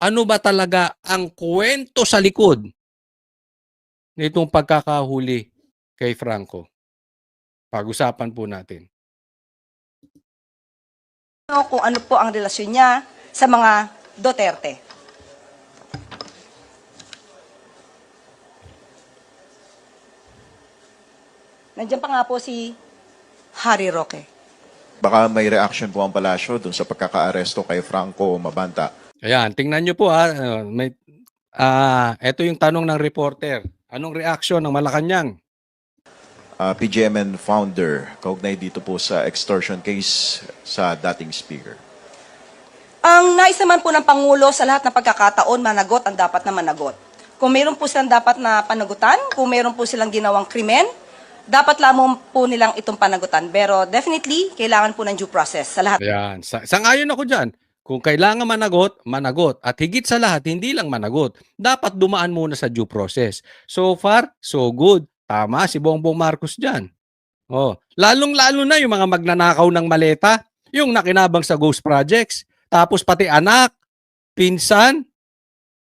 ano ba talaga ang kwento sa likod nitong pagkakahuli kay Franco? Pag-usapan po natin. Kung ano po ang relasyon niya sa mga Duterte. Nandiyan pa nga po si Harry Roque. Baka may reaction po ang palasyo dun sa pagkakaaresto kay Franco Mabanta. Ayan, tingnan nyo po ito yung tanong ng reporter. Anong reaksyon ng Malacanang? PGMN founder, kaugnay dito po sa extortion case sa dating speaker. Ang nais naman po ng Pangulo sa lahat ng pagkakataon, managot ang dapat na managot. Kung mayroon po silang dapat na panagutan, kung mayroon po silang ginawang krimen, dapat lamang po nilang itong panagutan. Pero definitely, kailangan po ng due process sa lahat. Ayan, sangayon ako dyan. Kung kailangan managot, managot. At higit sa lahat, hindi lang managot. Dapat dumaan muna sa due process. So far, so good. Tama si Bongbong Marcos dyan. Oh, lalong-lalo na yung mga magnanakaw ng maleta, yung nakinabang sa ghost projects, tapos pati anak, pinsan,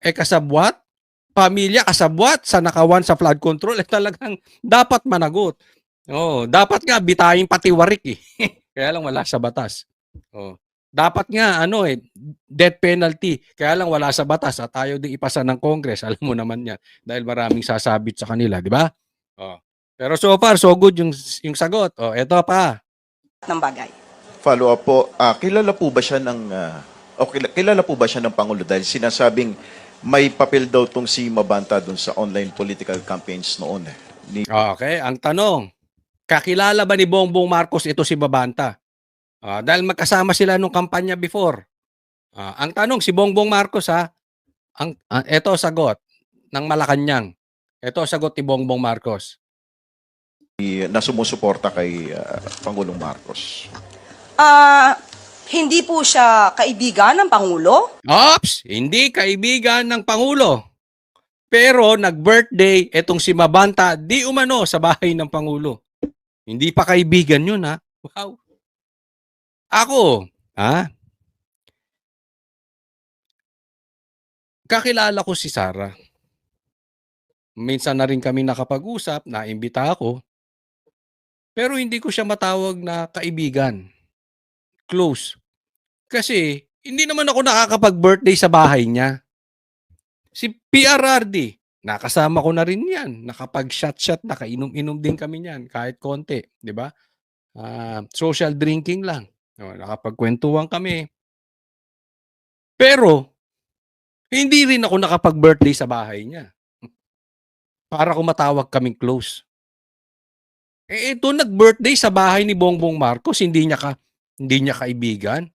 kasabwat, pamilya kasabwat sa nakawan sa flood control, talagang dapat managot. Oh, dapat nga bitayin pati warik eh. Kaya lang wala sa batas. Oh. Dapat nga death penalty. Kaya lang wala sa batas at ayaw din ipasa ng Congress. Alam mo naman 'yan dahil maraming sasabit sa kanila, di ba? Oh. Pero so far so good yung sagot. Oh, eto pa. Ng bagay. Follow up po, kilala po ba siya kilala po ba siya ng Pangulo dahil sinasabing may papel daw tong si Mabanta dun sa online political campaigns noon Okay, ang tanong, kakilala ba ni Bongbong Marcos ito si Mabanta? Dahil magkasama sila nung kampanya before. Ang tanong, si Bongbong Marcos ito sagot ng Malacanang. Ito sagot ni Bongbong Marcos. na sumusuporta kay Pangulong Marcos. Hindi po siya kaibigan ng Pangulo. Ops! Hindi kaibigan ng Pangulo. Pero nag-birthday etong si Mabanta di umano sa bahay ng Pangulo. Hindi pa kaibigan yun ha. Wow. Ako, kakilala ko si Sarah. Minsan na rin kami nakapag-usap, naimbita ako. Pero hindi ko siya matawag na kaibigan. Close. Kasi hindi naman ako nakakapag-birthday sa bahay niya. Si PRRD, nakasama ko na rin yan. Nakapag-shot-shot, nakainom-inom din kami niyan kahit konti. Di ba? Social drinking lang. Nakapagkwentuhan kami. Pero, hindi rin ako nakapag-birthday sa bahay niya. Para kung matawag kaming close. Ito nag-birthday sa bahay ni Bongbong Marcos, hindi niya kaibigan.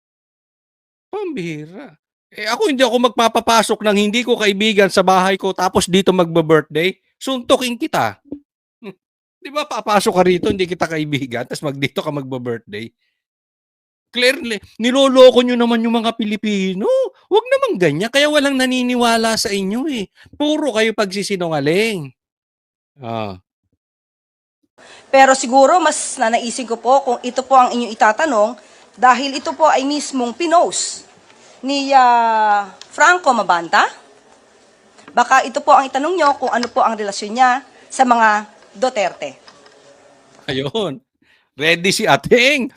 Pambihira. Ako hindi ako magpapapasok ng hindi ko kaibigan sa bahay ko tapos dito magbe-birthday. Suntukin kita. 'Di ba papasok ka rito, hindi kita kaibigan, tapos dito ka magbe-birthday. Clearly, niloloko nyo naman yung mga Pilipino. Huwag naman ganyan. Kaya walang naniniwala sa inyo eh. Puro kayo pagsisinungaling. Pero siguro mas nanaisin ko po kung ito po ang inyong itatanong dahil ito po ay mismong pinost ni Franco Mabanta. Baka ito po ang itanong nyo kung ano po ang relasyon niya sa mga Duterte. Ayun. Ready si Ating.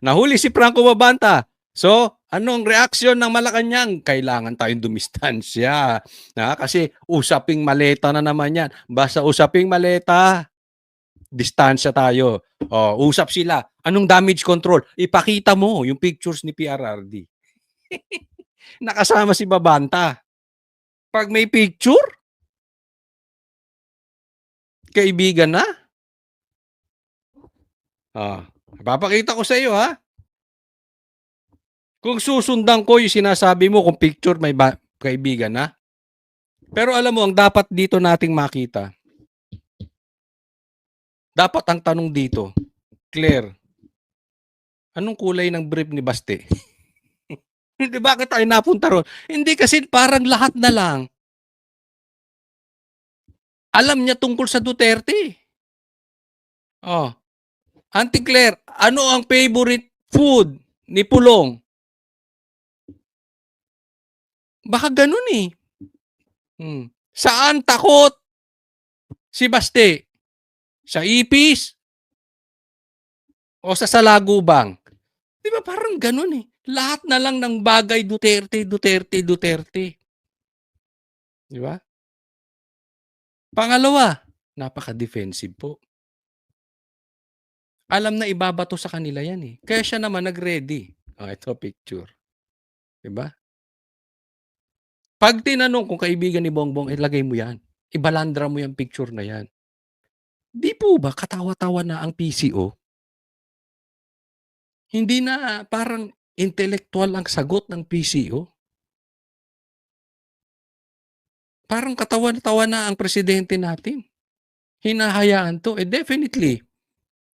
Nahuli si Franco Mabanta. So, anong reaksyon ng Malacanang? Kailangan tayong dumistansya. Kasi usaping maleta na naman yan. Basta usaping maleta, distansya tayo. Usap sila. Anong damage control? Ipakita mo yung pictures ni PRRD. Nakasama si Mabanta. Pag may picture, kaibigan na. Papakita ko sa iyo ha. Kung susundan ko yung sinasabi mo kung picture may kaibigan na. Pero alam mo, ang dapat dito nating makita. Dapat ang tanong dito, Claire, anong kulay ng brief ni Baste? Hindi, bakit tayo napunta ron? Hindi kasi parang lahat na lang. Alam niya tungkol sa Duterte. Auntie Claire, ano ang favorite food ni Pulong? Baka gano'n, eh. Saan takot si Baste? Sa ipis o sa salagubang? 'Di ba parang gano'n, eh. Lahat na lang ng bagay Duterte, Duterte, Duterte. 'Di ba? Pangalawa, napaka-defensive po. Alam na ibabato sa kanila 'yan, eh. Kaya siya naman nag-ready. Oh, ito picture, 'di ba? 'Pag tinanong kung kaibigan ni Bongbong, ilagay mo 'yan. Ibalandra mo 'yang picture na 'yan. 'Di po ba katawa-tawa na ang PCO? Hindi na parang intelektuwal ang sagot ng PCO? Parang katawa-tawa na ang presidente natin. Hinahayaan 'to, eh, definitely,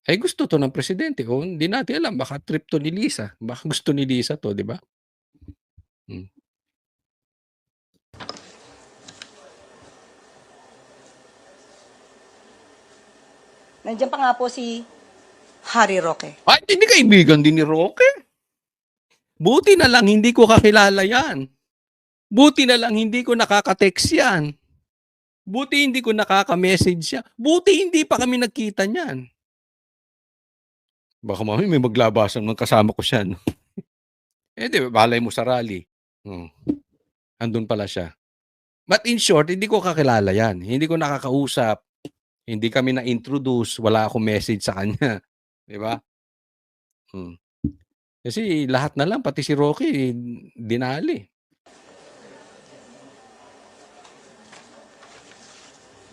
ay gusto 'to ng presidente o hindi natin alam baka trip 'to ni Lisa, baka gusto ni Lisa 'to, 'di ba? Hmm. Nandiyan pa nga po si Harry Roque. Ay, hindi kaibigan din ni Roque. Buti na lang hindi ko kakilala 'yan. Buti na lang hindi ko nakaka-text 'yan. Buti hindi ko nakaka-message siya. Buti hindi pa kami nagkita niyan. Baka mamaya may maglabasan ng kasama ko siya 'no. Eh, 'di malay mo sa rally, andun pala siya. But in short, hindi ko kakilala 'yan. Hindi ko nakakausap, hindi kami na-introduce, wala akong message sa kanya, 'di ba? Hmm. Kasi lahat na lang pati si Rocky dinali.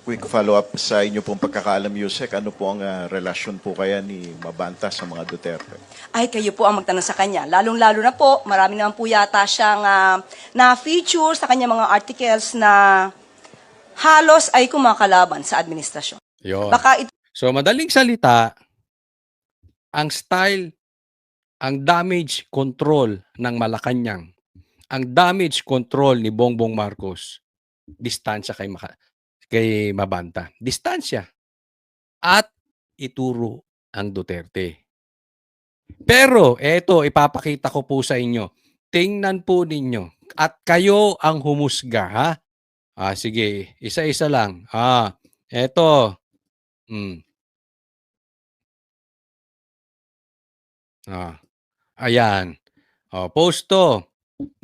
Quick follow-up sa inyo pong pagkakaalam, Yusek, ano po ang relasyon po kaya ni Mabanta sa mga Duterte? Ay, kayo po ang magtanong sa kanya. Lalong-lalo na po, marami naman po yata siyang na-feature sa kanya mga articles na halos ay kumakalaban sa administrasyon. Yun. Baka ito So madaling salita, ang style, ang damage control ng Malacanang, ang damage control ni Bongbong Marcos, distansya kay Mabanta. Distansya. At ituro ang Duterte. Pero eto, ipapakita ko po sa inyo. Tingnan po ninyo. At kayo ang humusga, ha? Sige, isa-isa lang. Eto. Ayan. Post to.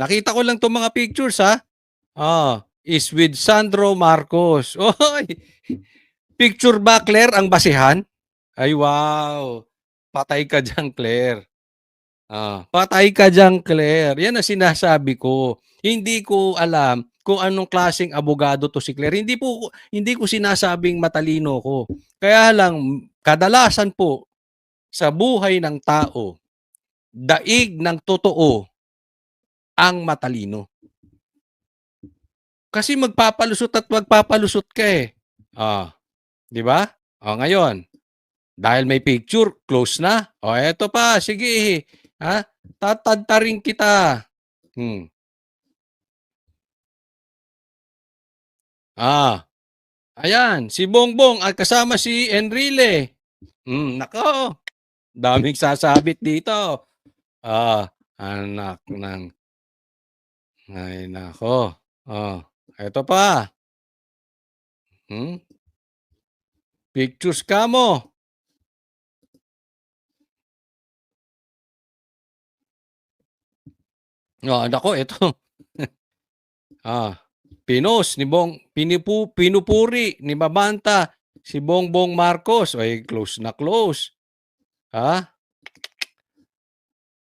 Nakita ko lang 'tong mga pictures, ha? Is with Sandro Marcos. Oy! Picture ba, Claire, ang basehan? Ay, wow! Patay ka diyan, Claire. Patay ka diyan, Claire. Yan ang sinasabi ko. Hindi ko alam kung anong klaseng abogado 'to si Claire. Hindi ko sinasabing matalino ko. Kaya lang kadalasan po sa buhay ng tao, daig ng totoo ang matalino. Kasi magpapalusot at magpapalusot ka, eh. 'Di ba? Ngayon, dahil may picture, close na. Eto pa, sige, tatadtarin kita. Ayan, si Bongbong at kasama si Enrile. Nako, daming sasabit dito. Anak ng ay nako. Eto pa. Pictures ka mo. Nako, eto. Pinupuri ni Mabanta si Bongbong Marcos. Ay, close na close.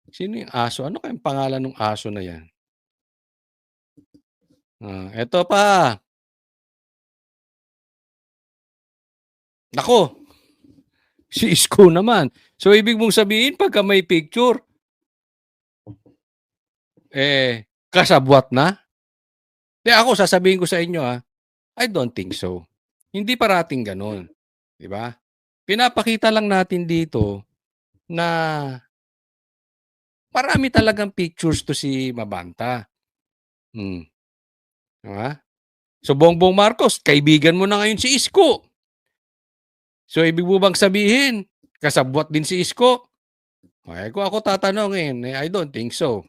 Sino yung aso? Ano kayang pangalan ng aso na yan? Eto pa. Nako, si Isko naman. So, ibig mong sabihin, pagka may picture, kasabwat na? Ako, sasabihin ko sa inyo, I don't think so. Hindi parating ganun. 'Di ba? Pinapakita lang natin dito na marami talagang pictures to si Mabanta. Diba? So, Bongbong Marcos, kaibigan mo na ngayon si Isko. So, ibig mo bang sabihin, kasabwat din si Isko? Kung ako tatanungin, I don't think so.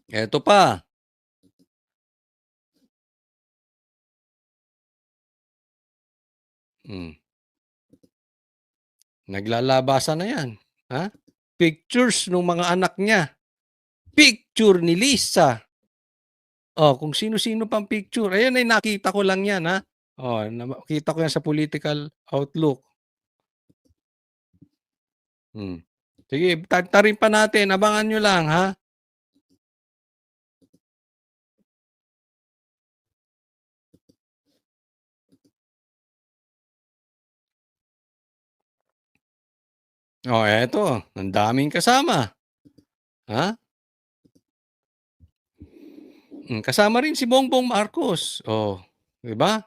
Eto pa. Hmm. Naglalabasan na yan. Ha? Pictures ng mga anak niya. Picture ni Lisa. Oh, kung sino-sino pang picture. Ayan ay nakita ko lang yan, ha? Oh, nakita ko yan sa Political Outlook. Sige, tarin pa natin. Abangan nyo lang, ha? Oh, eto. Ang daming kasama. Ha? Kasama rin si Bongbong Marcos. Oh, 'di ba?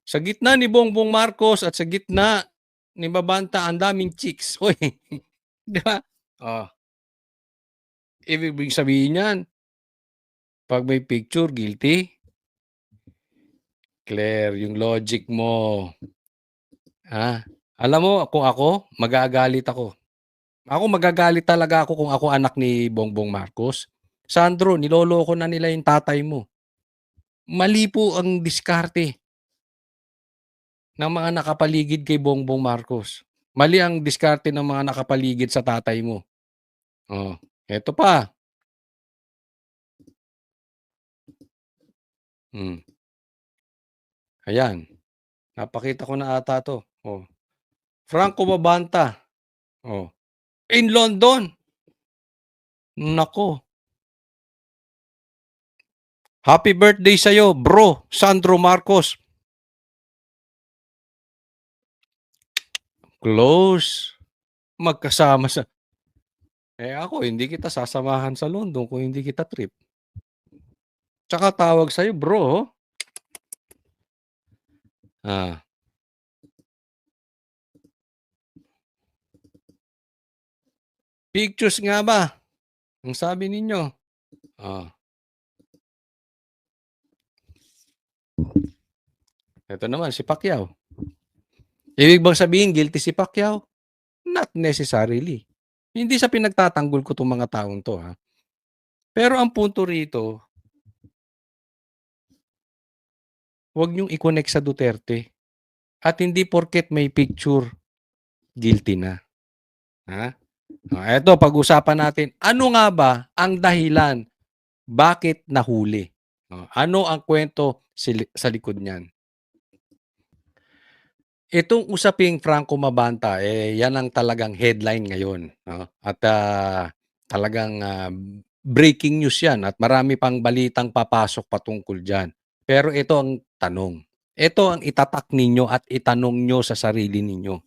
Sa gitna ni Bongbong Marcos at sa gitna ni Mabanta, ang daming chicks. Hoy, 'di ba? Oh, ibig sabihin niyan, pag may picture, guilty? Claire, yung logic mo. Ha? Alam mo, kung ako, magagalit ako. Ako magagalit talaga ako kung ako anak ni Bongbong Marcos. Sandro, niloloko na nila yung tatay mo. Mali po ang diskarte ng mga nakapaligid kay Bongbong Marcos. Mali ang diskarte ng mga nakapaligid sa tatay mo. Oh, eto pa. Hmm. Ayan. Napakita ko na ata 'to. Oh. Franco Mabanta. Oh. In London. Nako. Happy birthday sa'yo, bro, Sandro Marcos. Close. Magkasama sa... ako, hindi kita sasamahan sa London kung hindi kita trip. Tsaka tawag sa'yo, bro. Oh. Ah. Pictures nga ba? Ang sabi ninyo. Ah. Ito naman, si Pacquiao. Ibig bang sabihin, guilty si Pacquiao? Not necessarily. Hindi sa pinagtatanggol ko itong mga taong to, ha. Pero ang punto rito, huwag niyong i-connect sa Duterte. At hindi porket may picture, guilty na. Ha? Eto, pag-usapan natin, ano nga ba ang dahilan bakit nahuli? Ano ang kwento sa likod niyan? Itong usaping Franco Mabanta, yan ang talagang headline ngayon. No? At talagang breaking news yan at marami pang balitang papasok patungkol dyan. Pero ito ang tanong. Ito ang itatak ninyo at itanong nyo sa sarili ninyo.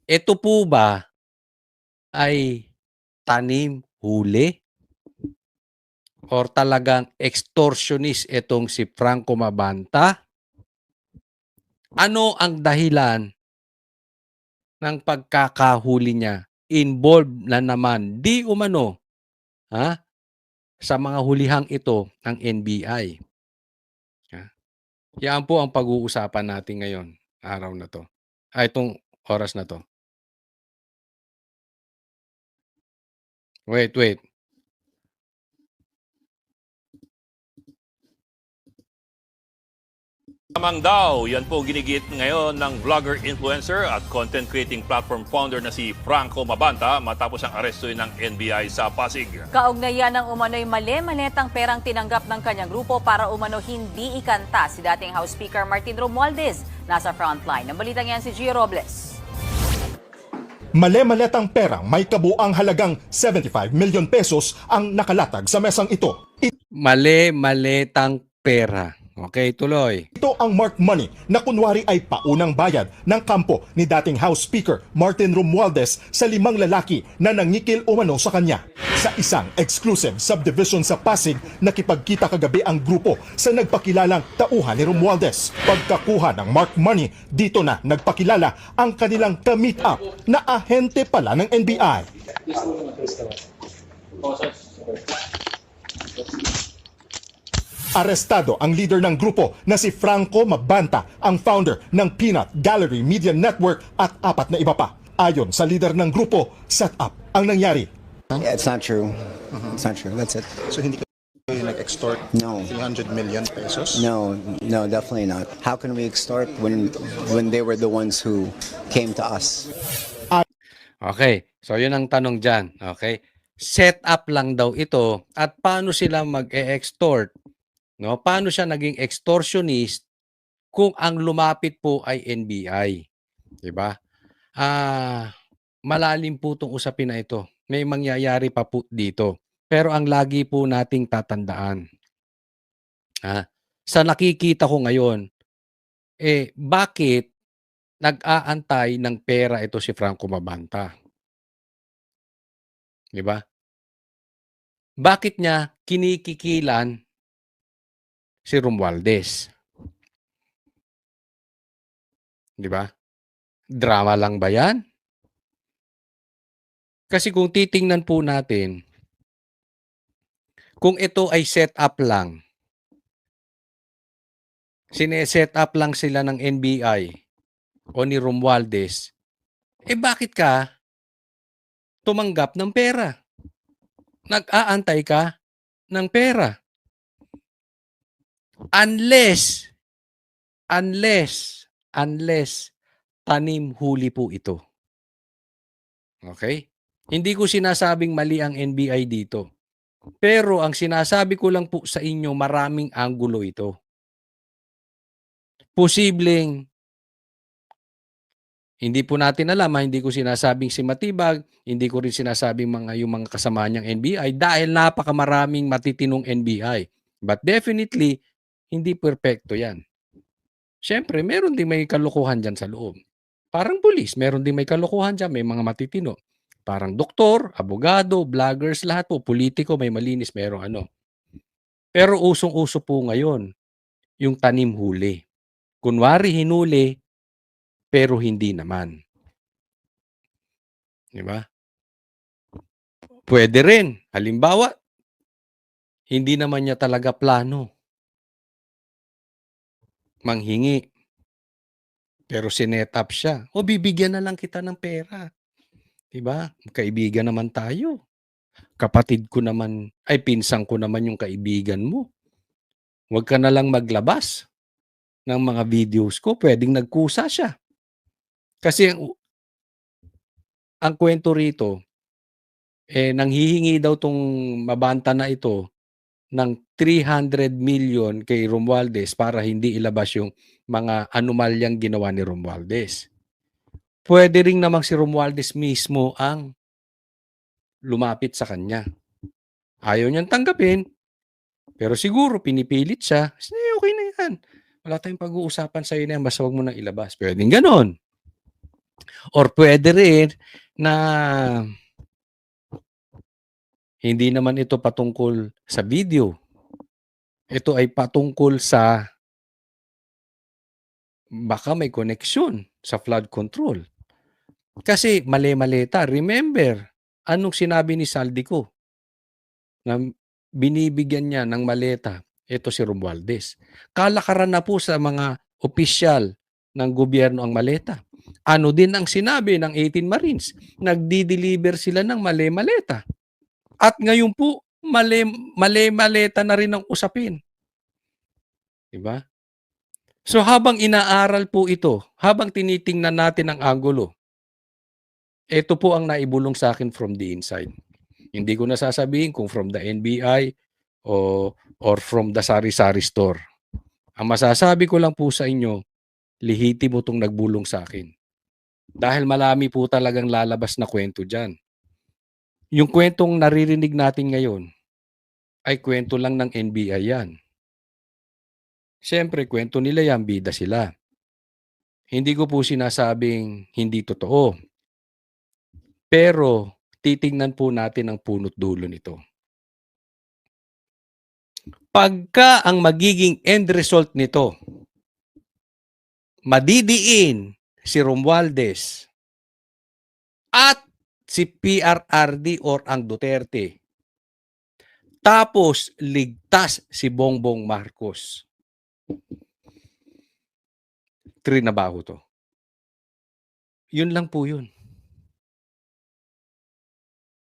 Ito po ba ay tanim huli? Or talagang extortionist itong si Franco Mabanta? Ano ang dahilan ng pagkakahuli niya? Involved na naman, di umano, ha? Sa mga hulihang ito ng NBI. Yan po ang pag-uusapan natin ngayon, araw na to. Itong oras na to. Wait. Lamang daw, yan po ginigit ngayon ng vlogger, influencer at content creating platform founder na si Franco Mabanta matapos ang arestuin ng NBI sa Pasig. Kaugnayan ng umano'y mali-maletang perang tinanggap ng kanyang grupo para umano hindi ikanta si dating House Speaker Martin Romualdez. Nasa frontline. Ang balitang yan si Gio Robles. Mali-maletang perang may kabuang halagang 75 million pesos ang nakalatag sa mesang ito. Mali-maletang pera. Okay, tuloy. Ito ang marked money na kunwari ay paunang bayad ng kampo ni dating House Speaker Martin Romualdez sa 5 lalaki na nangikil umano sa kanya. Sa isang exclusive subdivision sa Pasig, nakipagkita kagabi ang grupo sa nagpakilalang tauhan ni Romualdez. Pagkakuha ng marked money, dito na nagpakilala ang kanilang ka-meet up na ahente pala ng NBI. Arestado ang leader ng grupo na si Franco Mabanta, ang founder ng Peanut Gallery Media Network at 4 na iba pa. Ayon sa leader ng grupo, set up ang nangyari. Yeah, it's not true. It's not true. That's it. So hindi Nag-extort No. 300 million pesos? No, no, definitely not. How can we extort when they were the ones who came to us? Okay, so yun ang tanong dyan. Okay, set up lang daw ito at paano sila mag-e-extort? No? Paano siya naging extortionist kung ang lumapit po ay NBI? Diba? Malalim po itong usapin na ito. May mangyayari pa po dito. Pero ang lagi po nating tatandaan, sa nakikita ko ngayon, bakit nag-aantay ng pera ito si Franco Mabanta? Di ba? Bakit niya kinikikilan si Romualdez? Di ba? Drama lang ba yan? Kasi kung titingnan po natin, kung ito ay set up lang, sineset up lang sila ng NBI o ni Romualdez, bakit ka tumanggap ng pera? Nag-aantay ka ng pera. Unless tanim huli po ito. Okay? Hindi ko sinasabing mali ang NBI dito. Pero ang sinasabi ko lang po sa inyo, maraming anggulo ito. Posibleng hindi po natin alam, hindi ko sinasabing si Matibag, hindi ko rin sinasabing yung mga kasama niyang NBI dahil napakamaraming matitinong NBI. But definitely, hindi perpekto yan. Siyempre, meron din may kalokohan dyan sa loob. Parang pulis, meron din may kalokohan dyan, may mga matitino. Parang doktor, abogado, vloggers, lahat po, politiko, may malinis, merong ano. Pero usong-uso po ngayon, yung tanim huli. Kunwari hinuli, pero hindi naman. Di ba? Pwede rin. Halimbawa, hindi naman niya talaga plano manghingi. Pero sinet up siya. O bibigyan na lang kita ng pera. Di ba? Kaibigan naman tayo. Kapatid ko naman, pinsan ko naman yung kaibigan mo. Huwag ka na lang maglabas ng mga videos ko. Pwedeng nagkusa siya. Kasi ang kwento rito, nanghihingi daw tong Mabanta na ito ng 300 million kay Romualdez para hindi ilabas yung mga anomalyang ginawa ni Romualdez. Pwede rin namang si Romualdez mismo ang lumapit sa kanya. Ayaw niyang tanggapin, pero siguro pinipilit siya. Okay na yan. Wala tayong pag-uusapan sa'yo na yan, basta huwag mo nang ilabas. Pwedeng ganon. Or pwede rin na hindi naman ito patungkol sa video. Ito ay patungkol sa baka may koneksyon sa flood control. Kasi mali-maleta. Remember, anong sinabi ni Saldico? Na binibigyan niya ng maleta, ito si Romualdez. Kalakaran na po sa mga opisyal ng gobyerno ang maleta. Ano din ang sinabi ng 18 Marines? Nagdi-deliver sila ng mali-maleta. At ngayon po, mali-maleta na rin ang usapin. Diba? So habang inaaral po ito, habang tinitingnan natin ang angulo, ito po ang naibulong sa akin from the inside. Hindi ko nasasabihin kung from the NBI or from the sari-sari store. Ang masasabi ko lang po sa inyo, lihiti mo itong nagbulong sa akin. Dahil malami po talagang lalabas na kwento dyan. Yung kwentong naririnig natin ngayon ay kwento lang ng NBI yan. Siyempre, kwento nila yan, bida sila. Hindi ko po sinasabing hindi totoo. Pero, titingnan po natin ang punot dulo nito. Pagka ang magiging end result nito, madidiin si Romualdez at si PRRD or ang Duterte. Tapos, ligtas si Bongbong Marcos. Trinabaho to. Yun lang po yun.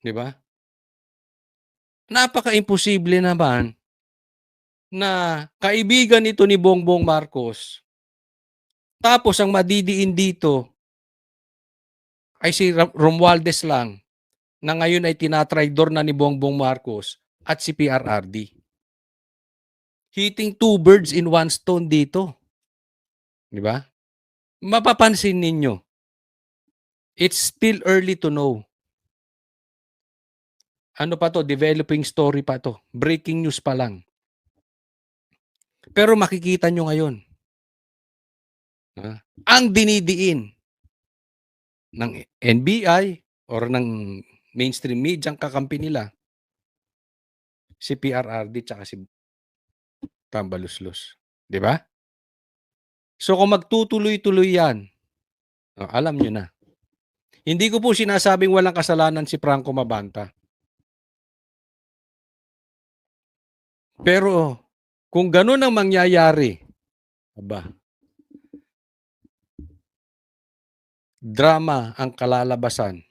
Di ba? Napaka-imposible naman na kaibigan ito ni Bongbong Marcos. Tapos ang madidiin dito ay si Romualdez lang na ngayon ay tinatraidor na ni Bongbong Marcos at si PRRD. Hitting two birds in one stone dito. Di ba? Mapapansin ninyo, it's still early to know. Ano pa to? Developing story pa to. Breaking news pa lang. Pero makikita nyo ngayon, ang dinidiin ng NBI or ng mainstream media ang kakampi nila, si PRRD tsaka si Tambaluslos. Di ba? So kung magtutuloy-tuloy yan, alam nyo na. Hindi ko po sinasabing walang kasalanan si Franco Mabanta. Pero kung ganun ang mangyayari, drama ang kalalabasan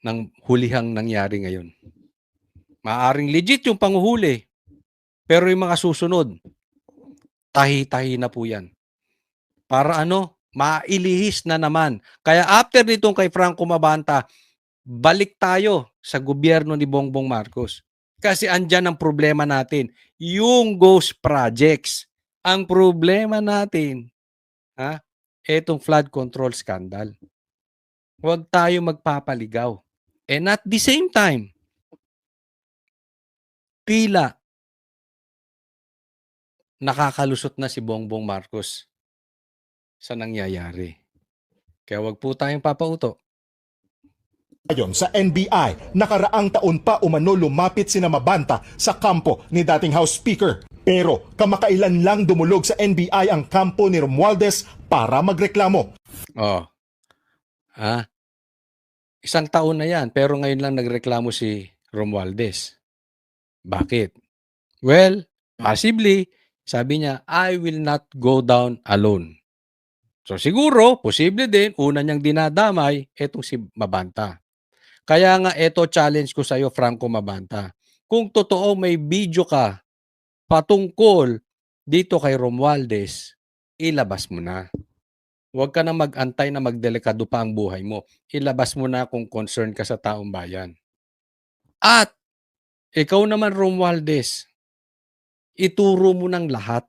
ng hulihang nangyari ngayon. Maaring legit yung panguhuli, pero yung mga susunod, tahi-tahi na po yan. Para mailihis na naman. Kaya after nitong kay Franco Mabanta, balik tayo sa gobyerno ni Bongbong Marcos. Kasi andyan ang problema natin, yung ghost projects. Ang problema natin, etong flood control scandal. Huwag tayo magpapaligaw. And at the same time, tila nakakalusot na si Bongbong Marcos sa nangyayari. Kaya huwag po tayong papauto. Ayon sa NBI, nakaraang taon pa umano lumapit sina Mabanta sa kampo ni dating House Speaker. Pero kamakailan lang dumulog sa NBI ang kampo ni Romualdez para magreklamo. Isang taon na yan, pero ngayon lang nagreklamo si Romualdez. Bakit? Well, possibly, sabi niya, I will not go down alone. So siguro, posible din, una niyang dinadamay, etong si Mabanta. Kaya nga, eto challenge ko sa iyo, Franco Mabanta. Kung totoo may video ka patungkol dito kay Romualdez, ilabas mo na. Huwag ka na mag-antay na magdelikado pa ang buhay mo. Ilabas mo na kung concern ka sa taong bayan. At, ikaw naman Romualdez, ituro mo ng lahat.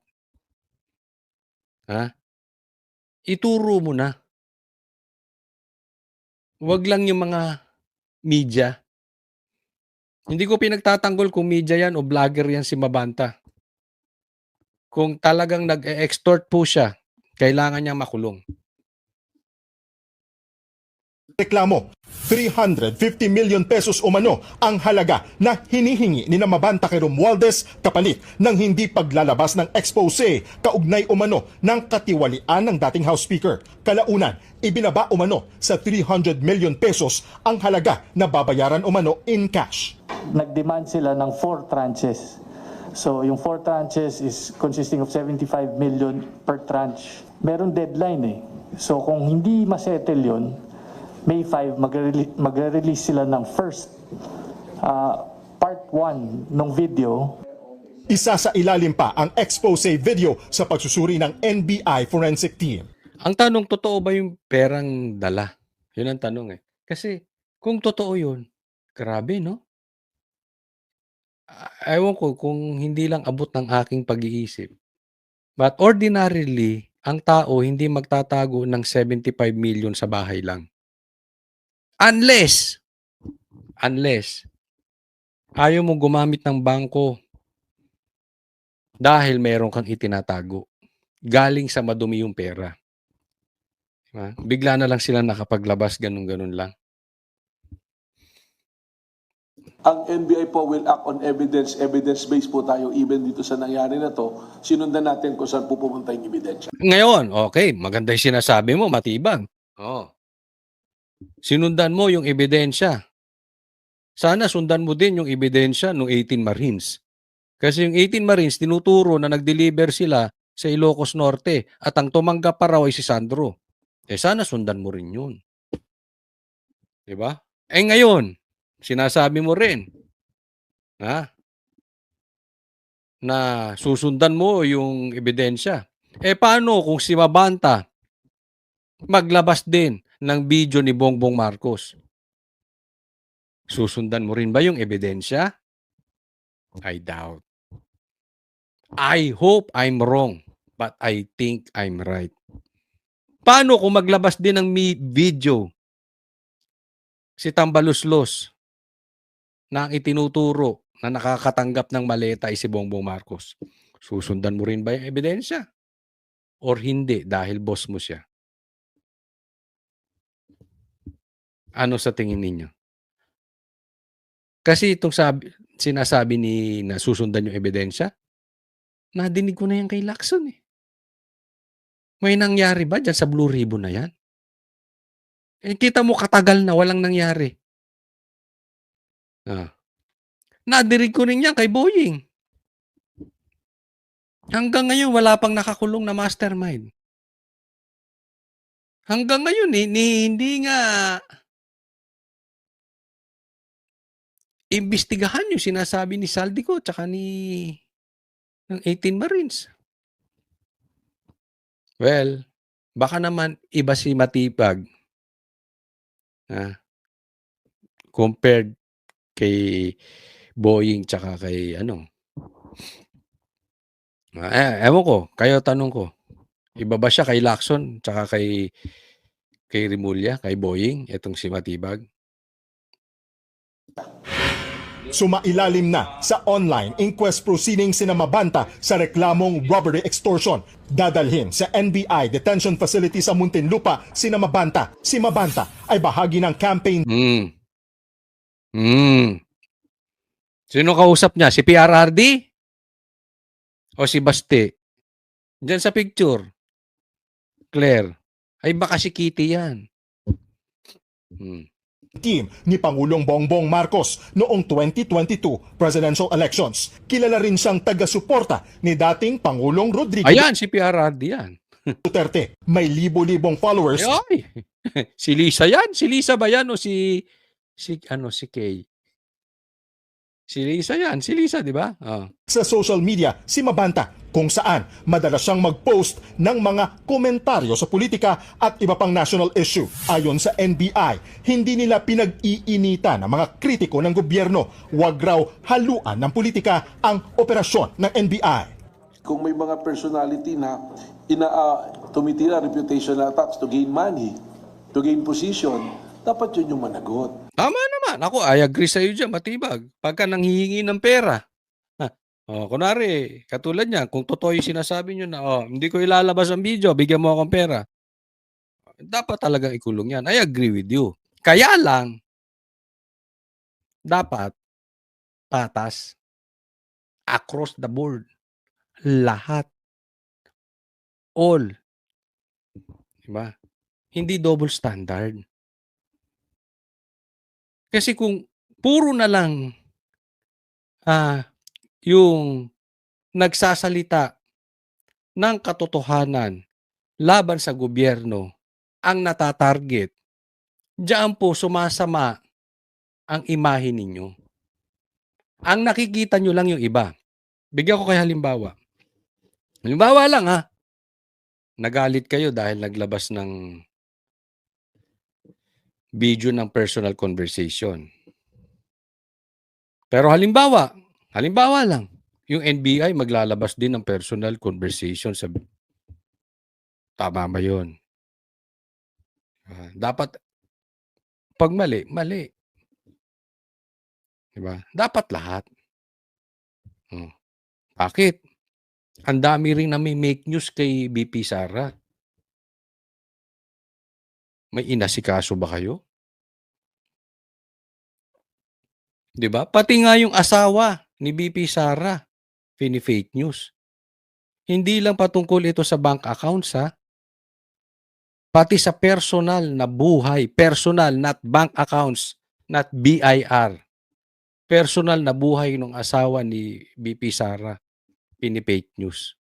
Ituro mo na. Huwag lang yung mga media. Hindi ko pinagtatanggol kung media yan o vlogger yan si Mabanta. Kung talagang nag-extort po siya, kailangan niyang makulong. Reklamo, 350 million pesos umano ang halaga na hinihingi ni Mabanta kay Romualdez kapalit ng hindi paglalabas ng expose kaugnay umano ng katiwalian ng dating House Speaker. Kalaunan, ibinaba umano sa 300 million pesos ang halaga na babayaran umano in cash. Nag-demand sila ng 4 tranches. So yung 4 tranches is consisting of 75 million per tranche. Meron deadline eh. So kung hindi masettle yun, May 5, magre-release sila ng first part 1 ng video. Isa sa ilalim pa ang expose video sa pagsusuri ng NBI Forensic Team. Ang tanong, totoo ba yung perang dala? Yun ang tanong eh. Kasi kung totoo yun, grabe no? Ewan ko kung hindi lang abot ng aking pag-iisip. But ordinarily, ang tao hindi magtatago ng 75 million sa bahay lang. Unless ayaw mo gumamit ng bangko dahil meron kang itinatago. Galing sa madumi yung pera. Diba? Bigla na lang sila nakapaglabas, ganun-ganun lang. Ang NBI po will act on evidence-based po tayo even dito sa nangyari na to. Sinundan natin kung saan po pumunta yung ebidensya. Ngayon, okay, maganda yung sinasabi mo, matibang. Sinundan mo yung ebidensya. Sana sundan mo din yung ebidensya ng 18 Marines. Kasi yung 18 Marines, tinuturo na nag-deliver sila sa Ilocos Norte at ang tumanggap pa raw ay si Sandro. Sana sundan mo rin yun. Diba? Ngayon, sinasabi mo rin, na susundan mo yung ebidensya. Paano kung si Mabanta maglabas din ng video ni Bongbong Marcos? Susundan mo rin ba yung ebidensya? I doubt. I hope I'm wrong, but I think I'm right. Paano kung maglabas din ng video si Tambaluslos na ang itinuturo na nakakatanggap ng maleta ay si Bongbong Marcos? Susundan mo rin ba yung ebidensya? Or hindi dahil boss mo siya? Ano sa tingin ninyo? Kasi itong sinasabi ni na susundan yung ebidensya, nadinig ko na yan kay Lacson eh. May nangyari ba dyan sa Blue Ribbon na yan? Kita mo katagal na walang nangyari. Nadinig ko rin yan kay Boying. Hanggang ngayon, wala pang nakakulong na mastermind. Hanggang ngayon, hindi nga imbestigahan yung sinasabi ni Saldico tsaka ng 18 Marines. Well, baka naman iba si Matipag compared kay Boying tsaka kay ewan ko, kayo tanong ko. Iba ba siya kay Lacson tsaka kay Rimulya, kay Boying, etong si Matibag? Sumailalim na sa online inquest proceedings sina Mabanta sa reklamong robbery extortion. Dadalhin sa NBI detention facility sa Muntinlupa sina Mabanta. Si Mabanta ay bahagi ng campaign. Sino kausap niya? Si PRRD? O si Baste? Diyan sa picture. Claire. Ay baka si Kitty yan. Team ni Pangulong Bongbong Marcos noong 2022 presidential elections. Kilala rin siyang taga-suporta ni dating Pangulong Rodrigo Ayan, si PRRD yan. Duterte. May libo-libong followers. Ay, si Lisa yan? Si Lisa ba yan o si Kay? Si Lisa yan. Si Lisa, di ba? Sa social media, si Mabanta, kung saan madalas siyang mag-post ng mga komentaryo sa politika at iba pang national issue. Ayon sa NBI, hindi nila pinag-iinita ng mga kritiko ng gobyerno. Huwag raw haluan ng politika ang operasyon ng NBI. Kung may mga personality na tumitira reputational attacks to gain money, to gain position, dapat yun yung managot. Tama naman. Ako, I agree sa iyo dyan, Matibag. Pagka nanghihingi ng pera, kunwari, katulad niya, kung totoo yung sinasabi nyo na, hindi ko ilalabas ang video, bigyan mo akong pera. Dapat talagang ikulong yan. I agree with you. Kaya lang, dapat, patas, across the board, lahat, all. Diba? Hindi double standard. Kasi kung puro na lang yung nagsasalita ng katotohanan laban sa gobyerno ang natatarget, diyan po sumasama ang imahe ninyo. Ang nakikita nyo lang yung iba. Bigyan ko kayo halimbawa. Halimbawa lang nagalit kayo dahil naglabas ng video ng personal conversation. Pero halimbawa lang, yung NBI maglalabas din ng personal conversation sa tama ba yun? Dapat pag mali. Diba? Dapat lahat. Bakit? Ang dami rin na may make news kay BP Sara. May inasikaso ba kayo? Diba? Pati nga yung asawa ni BP Sara, fake news. Hindi lang patungkol ito sa bank accounts pati sa personal na buhay, personal, not bank accounts, not BIR. Personal na buhay ng asawa ni BP Sara, fake news.